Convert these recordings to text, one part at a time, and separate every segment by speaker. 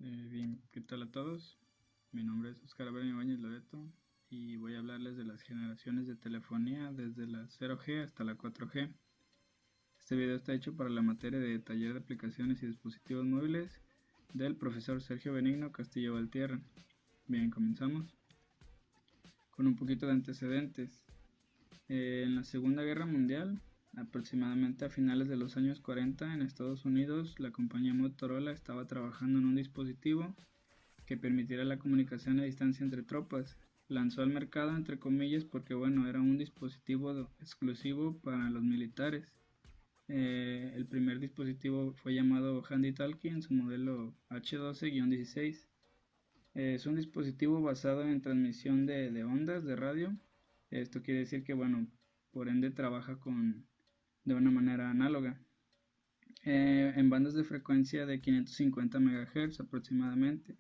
Speaker 1: Bien, ¿qué tal a todos? Mi nombre es Oscar Abraham Ibáñez Loreto y voy a hablarles de las generaciones de telefonía desde la 0G hasta la 4G. Este video está hecho para la materia de taller de aplicaciones y dispositivos móviles del profesor Sergio Benigno Castillo Valtierra. Bien, comenzamos con un poquito de antecedentes. En la Segunda Guerra Mundial, aproximadamente a finales de los años 40 en Estados Unidos, la compañía Motorola estaba trabajando en un dispositivo que permitiera la comunicación a distancia entre tropas. Lanzó al mercado entre comillas porque bueno, era un dispositivo exclusivo para los militares. El primer dispositivo fue llamado Handy Talkie en su modelo H12-16. Es un dispositivo basado en transmisión de ondas de radio. Esto quiere decir que bueno, por ende trabaja de una manera análoga. En bandas de frecuencia de 550 MHz aproximadamente.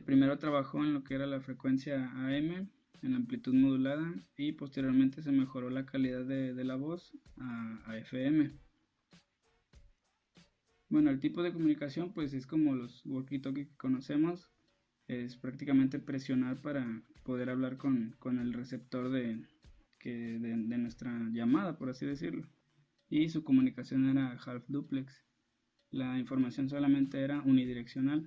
Speaker 1: Primero trabajó en lo que era la frecuencia AM, en la amplitud modulada, y posteriormente se mejoró la calidad de la voz a FM. Bueno, el tipo de comunicación pues es como los walkie-talkie que conocemos, es prácticamente presionar para poder hablar con el receptor de nuestra llamada, por así decirlo. Y su comunicación era half duplex. La información solamente era unidireccional.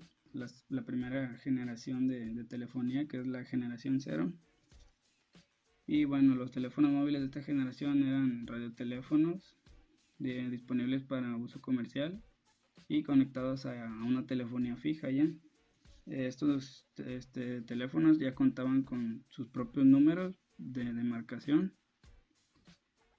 Speaker 1: La primera generación de telefonía, que es la generación cero. Y bueno, los teléfonos móviles de esta generación eran radioteléfonos disponibles para uso comercial y conectados a una telefonía fija ya. Estos teléfonos ya contaban con sus propios números de marcación.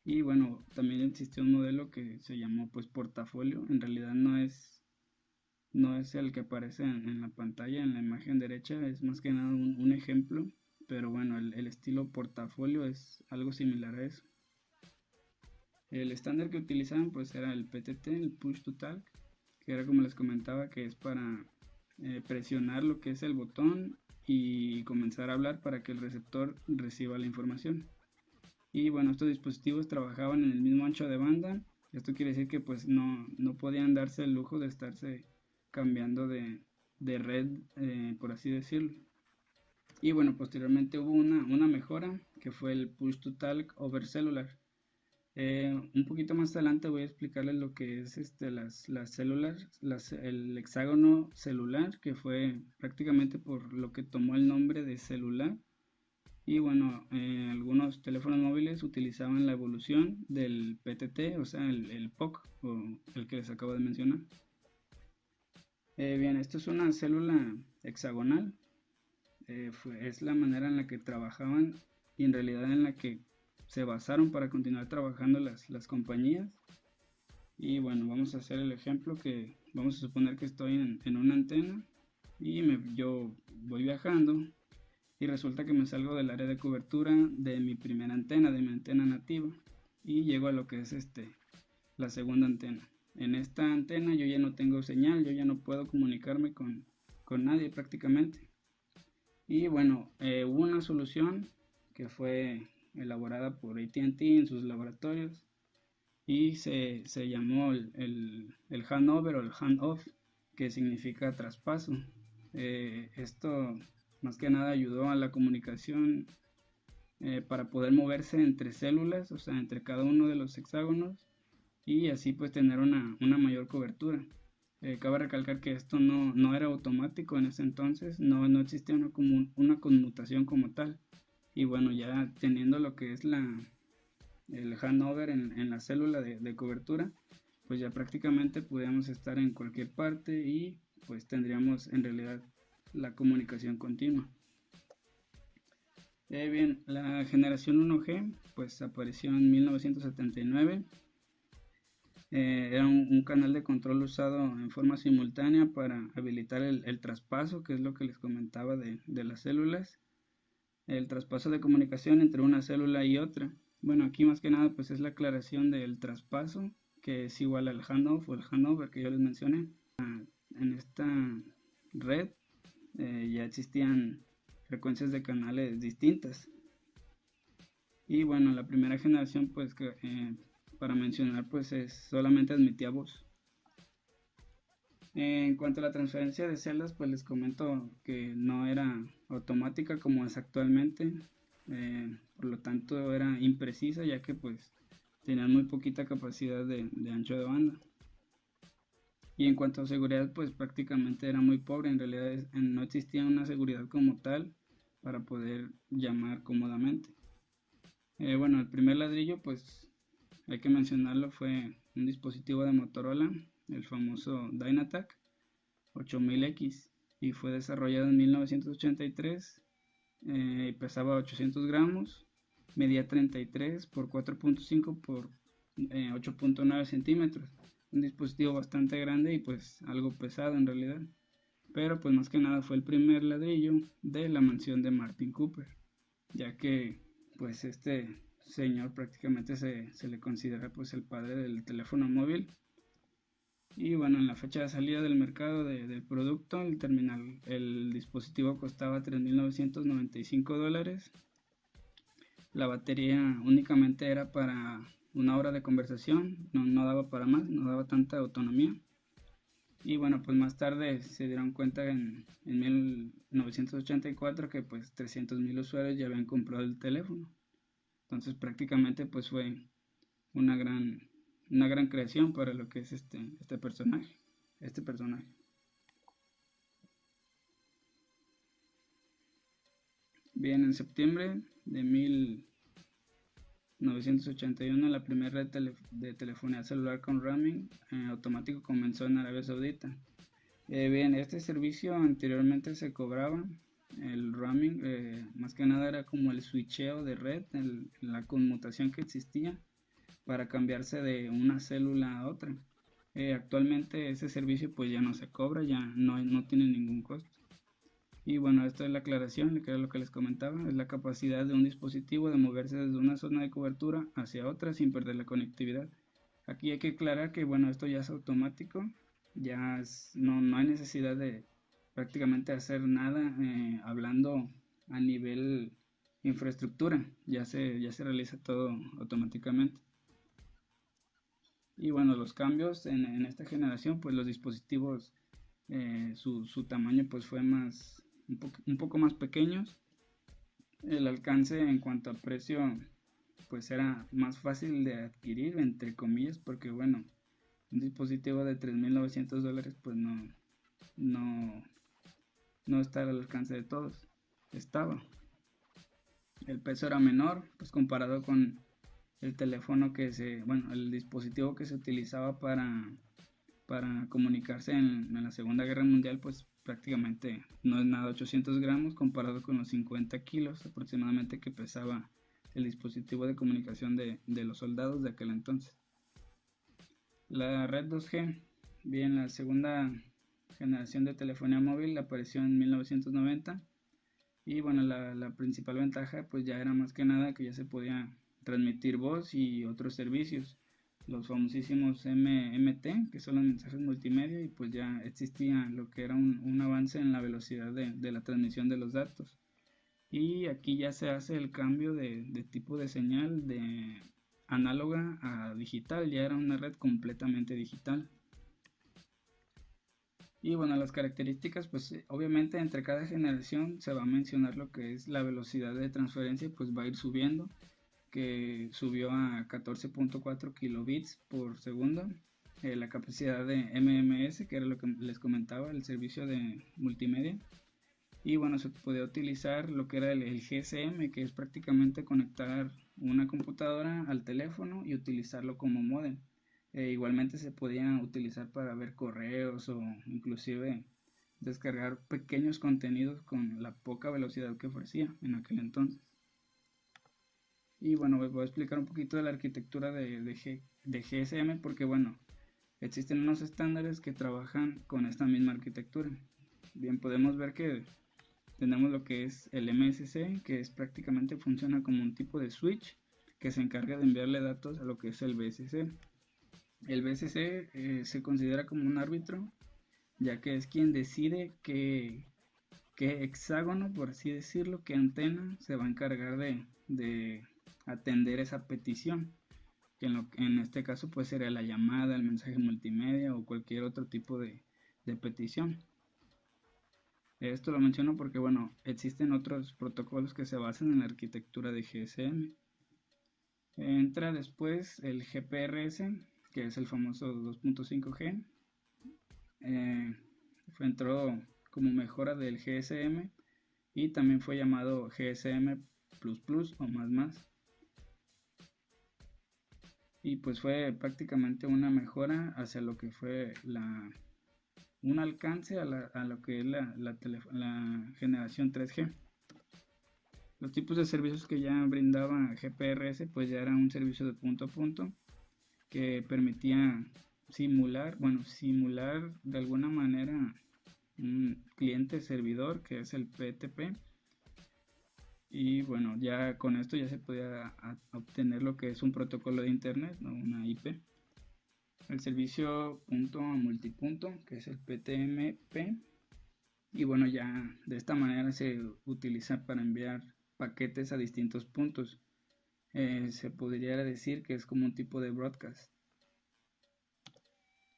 Speaker 1: Y bueno, también existió un modelo que se llamó pues portafolio. En realidad no es el que aparece en la pantalla, en la imagen derecha, es más que nada un ejemplo, pero bueno, el estilo portafolio es algo similar a eso. El estándar que utilizaban pues era el PTT, el Push to Talk, que era como les comentaba, que es para presionar lo que es el botón y comenzar a hablar para que el receptor reciba la información. Y bueno, estos dispositivos trabajaban en el mismo ancho de banda. Esto quiere decir que pues no podían darse el lujo de estarse cambiando de red, por así decirlo. Y bueno, posteriormente hubo una mejora que fue el Push to Talk over Cellular. Un poquito más adelante voy a explicarles lo que es las células, el hexágono celular, que fue prácticamente por lo que tomó el nombre de celular. Y bueno, algunos teléfonos móviles utilizaban la evolución del PTT, o sea, el POC, o el que les acabo de mencionar. Bien, esto es una célula hexagonal. Es la manera en la que trabajaban y en realidad en la que se basaron para continuar trabajando las compañías. Y bueno, vamos a hacer el ejemplo que vamos a suponer que estoy en una antena y yo voy viajando y resulta que me salgo del área de cobertura de mi primera antena, de mi antena nativa, y llego a lo que es la segunda antena. En esta antena yo ya no tengo señal, yo ya no puedo comunicarme con nadie prácticamente. Y bueno, hubo una solución que fue elaborada por AT&T en sus laboratorios y se llamó el handover o el handoff, que significa traspaso. Esto más que nada ayudó a la comunicación para poder moverse entre células, o sea, entre cada uno de los hexágonos y así pues tener una mayor cobertura. Cabe recalcar que esto no era automático en ese entonces, no existía una conmutación como tal. Y bueno, ya teniendo lo que es el handover en la célula de cobertura, pues ya prácticamente podíamos estar en cualquier parte y pues tendríamos en realidad la comunicación continua. Bien, la generación 1G pues apareció en 1979. Era un canal de control usado en forma simultánea para habilitar el traspaso, que es lo que les comentaba de las células, el traspaso de comunicación entre una célula y otra. Bueno, aquí más que nada pues es la aclaración del traspaso, que es igual al handoff o el handover que yo les mencioné. En esta red ya existían frecuencias de canales distintas. Y bueno, la primera generación pues para mencionar pues solamente admitía voz. En cuanto a la transferencia de celdas, pues les comento que no era automática como es actualmente, por lo tanto era imprecisa ya que pues tenían muy poquita capacidad de ancho de banda. Y en cuanto a seguridad, pues prácticamente era muy pobre, en realidad no existía una seguridad como tal para poder llamar cómodamente. Bueno, el primer ladrillo, pues hay que mencionarlo, fue un dispositivo de Motorola, el famoso Dynatac 8000X, y fue desarrollado en 1983, pesaba 800 gramos, medía 33 por 4.5 por 8.9 centímetros, un dispositivo bastante grande y pues algo pesado en realidad, pero pues más que nada fue el primer ladrillo de la mansión de Martin Cooper, ya que pues este señor prácticamente se le considera pues el padre del teléfono móvil. Y bueno, en la fecha de salida del mercado del producto, el dispositivo costaba $3,995. La batería únicamente era para una hora de conversación, no daba para más, no daba tanta autonomía. Y bueno, pues más tarde se dieron cuenta en 1984 que pues 300,000 usuarios ya habían comprado el teléfono. Entonces prácticamente pues fue una gran, una gran creación para lo que es este personaje. Este personaje. Bien, en septiembre de 1981 la primera red de telefonía celular con roaming automático comenzó en Arabia Saudita. Bien, este servicio anteriormente se cobraba. El roaming más que nada era como el switcheo de red, la conmutación que existía para cambiarse de una célula a otra. Actualmente ese servicio pues ya no se cobra, ya no tiene ningún costo. Y bueno, esto es la aclaración, que era lo que les comentaba, es la capacidad de un dispositivo de moverse desde una zona de cobertura hacia otra sin perder la conectividad. Aquí hay que aclarar que bueno, esto ya es automático, no hay necesidad de prácticamente hacer nada hablando a nivel infraestructura, ya se realiza todo automáticamente. Y bueno, los cambios en esta generación, pues los dispositivos, su tamaño pues fue un poco más pequeños. El alcance en cuanto a precio pues era más fácil de adquirir, entre comillas, porque bueno, un dispositivo de $3,900 pues no, no está al alcance de todos. Estaba. El peso era menor, pues comparado con el teléfono bueno, el dispositivo que se utilizaba para comunicarse en la Segunda Guerra Mundial, pues prácticamente no es nada, 800 gramos comparado con los 50 kilos aproximadamente que pesaba el dispositivo de comunicación de los soldados de aquel entonces. La red 2G, bien, la segunda generación de telefonía móvil apareció en 1990 y bueno, la principal ventaja pues ya era más que nada que ya se podía transmitir voz y otros servicios, los famosísimos MMT, que son los mensajes multimedia, y pues ya existía lo que era un avance en la velocidad de la transmisión de los datos. Y aquí ya se hace el cambio de tipo de señal de análoga a digital, ya era una red completamente digital. Y bueno, las características, pues obviamente entre cada generación se va a mencionar lo que es la velocidad de transferencia, pues va a ir subiendo, que subió a 14.4 kilobits por segundo. La capacidad de MMS, que era lo que les comentaba, el servicio de multimedia. Y bueno, se podía utilizar lo que era el GSM, que es prácticamente conectar una computadora al teléfono y utilizarlo como modem. Igualmente se podía utilizar para ver correos o inclusive descargar pequeños contenidos con la poca velocidad que ofrecía en aquel entonces. Y bueno, voy a explicar un poquito de la arquitectura de GSM porque bueno, existen unos estándares que trabajan con esta misma arquitectura. Bien, podemos ver que tenemos lo que es el MSC, que es prácticamente funciona como un tipo de switch que se encarga de enviarle datos a lo que es el BSC. El BSC se considera como un árbitro, ya que es quien decide qué hexágono, por así decirlo, qué antena se va a encargar de atender esa petición, que en este caso pues sería la llamada, el mensaje multimedia o cualquier otro tipo de petición. Esto lo menciono porque, bueno, existen otros protocolos que se basan en la arquitectura de GSM. Entra después el GPRS, que es el famoso 2.5G. Entró como mejora del GSM y también fue llamado GSM++ o más. Y pues fue prácticamente una mejora hacia lo que fue un alcance a lo que es la generación 3G. Los tipos de servicios que ya brindaba GPRS pues ya era un servicio de punto a punto que permitía simular de alguna manera un cliente servidor que es el PTP, y bueno, ya con esto ya se podía obtener lo que es un protocolo de internet, ¿no? Una IP. El servicio punto a multipunto, que es el PTMP, y bueno, ya de esta manera se utiliza para enviar paquetes a distintos puntos. Se podría decir que es como un tipo de broadcast.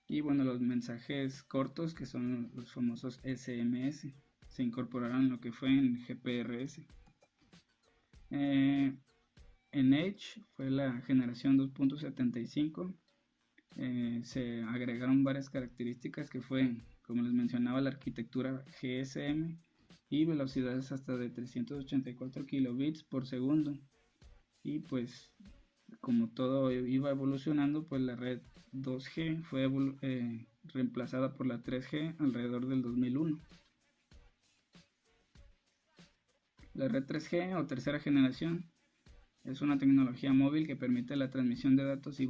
Speaker 1: Y bueno, los mensajes cortos, que son los famosos SMS, se incorporaron en lo que fue en GPRS. En Edge fue la generación 2.75. Se agregaron varias características que fue, como les mencionaba, la arquitectura GSM y velocidades hasta de 384 kilobits por segundo. Y pues como todo iba evolucionando, pues la red 2G fue reemplazada por la 3G alrededor del 2001. La red 3G o tercera generación es una tecnología móvil que permite la transmisión de datos y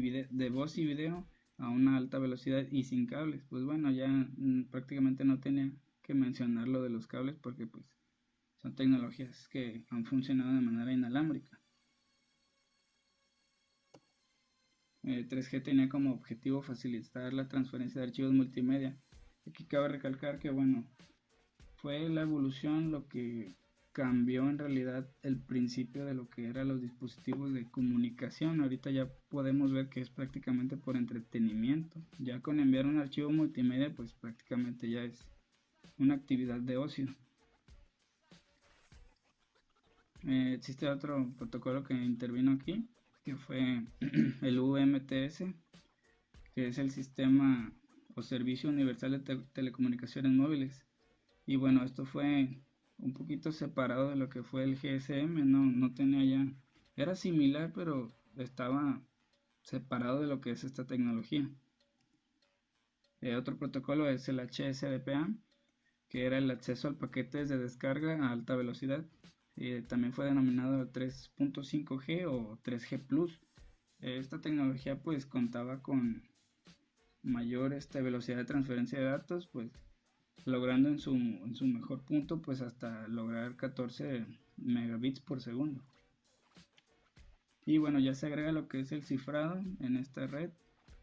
Speaker 1: de voz y video a una alta velocidad y sin cables. Pues bueno, ya prácticamente no tenía que mencionar lo de los cables porque pues son tecnologías que han funcionado de manera inalámbrica. 3G tenía como objetivo facilitar la transferencia de archivos multimedia. Aquí cabe recalcar que bueno, fue la evolución lo que cambió en realidad el principio de lo que eran los dispositivos de comunicación. Ahorita ya podemos ver que es prácticamente por entretenimiento. Ya con enviar un archivo multimedia pues prácticamente ya es una actividad de ocio. Existe otro protocolo que intervino aquí, que fue el UMTS, que es el sistema o servicio universal de telecomunicaciones móviles. Y bueno, esto fue un poquito separado de lo que fue el GSM, no tenía ya, era similar, pero estaba separado de lo que es esta tecnología. Otro protocolo es el HSDPA, que era el acceso al paquetes de descarga a alta velocidad. También fue denominado 3.5G o 3G Plus. Esta tecnología pues contaba con mayor velocidad de transferencia de datos, pues logrando en su mejor punto pues hasta lograr 14 megabits por segundo. Y bueno, ya se agrega lo que es el cifrado en esta red,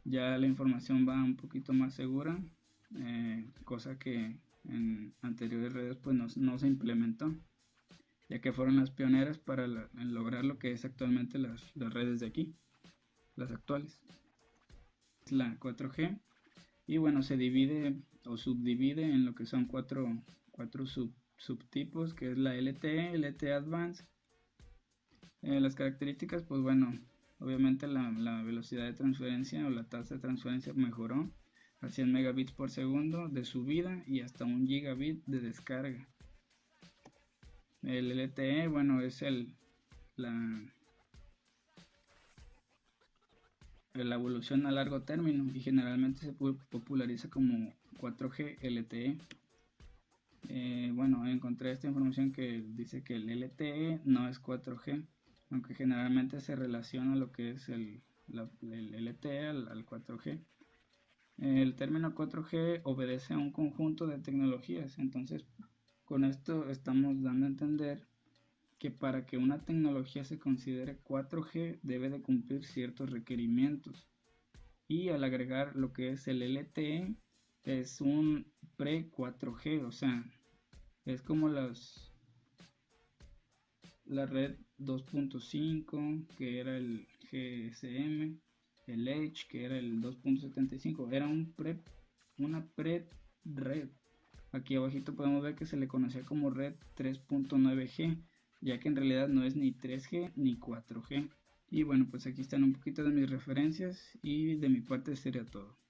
Speaker 1: ya la información va un poquito más segura, cosa que en anteriores redes pues no se implementó, ya que fueron las pioneras para lograr lo que es actualmente las redes de aquí, las actuales. La 4G, y bueno, se divide o subdivide en lo que son cuatro subtipos, que es la LTE, LTE Advanced. Las características, pues bueno, obviamente la velocidad de transferencia o la tasa de transferencia mejoró a 100 megabits por segundo de subida y hasta 1 gigabit de descarga. El LTE, bueno, es la evolución a largo término y generalmente se populariza como 4G LTE. Bueno, encontré esta información que dice que el LTE no es 4G, aunque generalmente se relaciona lo que es el LTE al 4G. El término 4G obedece a un conjunto de tecnologías, entonces con esto estamos dando a entender que para que una tecnología se considere 4G debe de cumplir ciertos requerimientos, y al agregar lo que es el LTE es un pre-4G, o sea, es como la red 2.5, que era el GSM, el Edge, que era el 2.75, era un una red. Aquí abajito podemos ver que se le conocía como red 3.9G, ya que en realidad no es ni 3G ni 4G. Y bueno, pues aquí están un poquito de mis referencias y de mi parte sería todo.